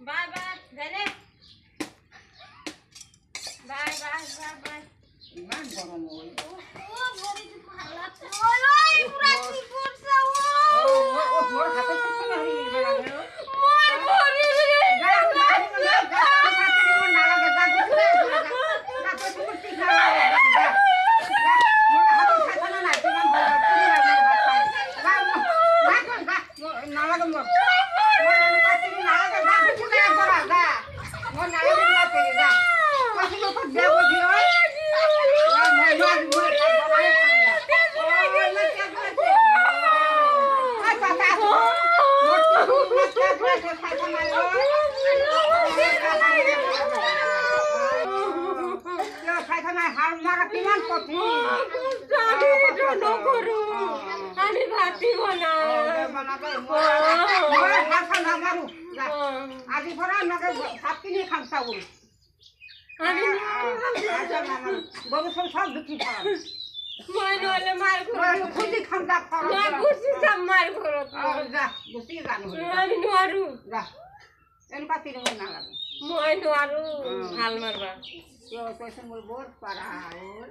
bye bye জানে bye bye bye bye ইমান গরম হল ও বড়ি তো ভালো লাগছে ওই পুরা কি করছ ও মোর হাতে কিছু না হই লাগে মোর বড়ি আমি ভাতি বানা আজি পরা আমাকে ভাত কিনে খাম চাউল আমি গরু সব বিক্রি খাম মই নলে মার ঘর খুঁজি খাম যা না গুছি সব মার ঘর যা গুছি জানো আমি নরু যা এন পাতি মন না লাগে মই নরু হাল মারবা কেউ কইছে মোর বোর পারা ওর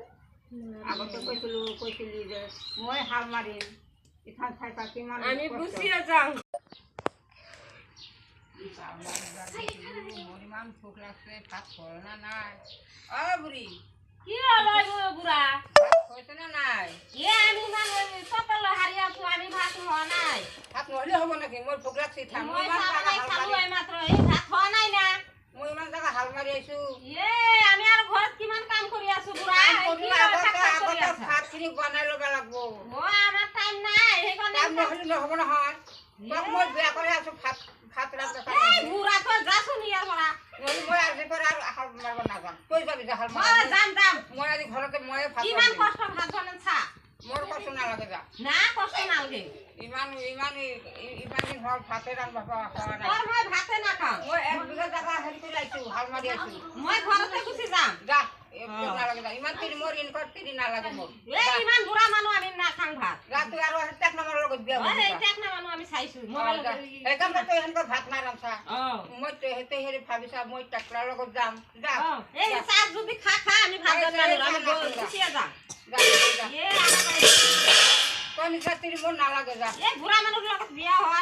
আগতে কইছিলি যে মই হাল মারিম এখান থাকা কিমান আমি গুছিয়ে যাও মরিমান ভোক লাগছে ভাত খাওয়া না নাই অ বুড়ি কি হলো গো বুড়া খাইছে না নাই আমি মানে সকালে হারিয়া আছো আমি ভাত খাওয়া নাই ভাত নহলে হ'ব নাকি মোৰ ভোক লাগছে থাম মই সামনে খালো মাত্ৰ এই ভাত খাওয়া নাই না মই ইমান জাগা হাল মাৰি আছো আমি আৰ ঘৰত কিমান কাম কৰি আছো বুড়া ভাত খিনি বনাই ল'ব লাগিব মই আমাৰ টাইম নাই সেইকাৰণে কাম নহলে নহ'ব নহয় তোক মই বেয়া কৰি আছো ভাত ৰান্ধা বুড়া তো যাছো নিয়াৰ পৰা মই আজি পৰা আৰু হাল মাৰিব নাযাম তই যাবি যা হাল মই মাৰিব যাম মই আজি ঘৰতে ময়ে ভাত কিমান কষ্ট ভাত বনাম চা মোৰ কষ্ট নালাগে যা না কষ্ট নালগে ইমান দিন হ'ল ভাতে ৰান্ধিব পৰা নাই তোৰ মই ভাতে না খাও মই 1 বিঘা জাগা হেৰি কৰি আছো হাল মাৰি আছো মই ঘৰতে গুচি যাম যা নালাগে যা ইমান তিৰি মোৰ ইনকট তিৰি নালাগে মোৰ ইমান বুঢ়া মানুহ আমি না খাং ভাত যা তুই আৰু টেক নম্বৰ লগত বিয়া হৈ যা টেক না মানুহ আমি চাইছো মোবাইল সেইকাৰণে তই সেনেকৈ ভাত নাৰান্ধা মই হেৰি ভাবিছা মই টেকলাৰ লগত যাম যা এই চাহ যদি খা আমি ভাত বনালো আমি গুচিয়ে যাম যা এ তই নিচা তিৰি মোৰ নালাগে যা এই বুঢ়া মানুহৰ লগত বিয়া হোৱা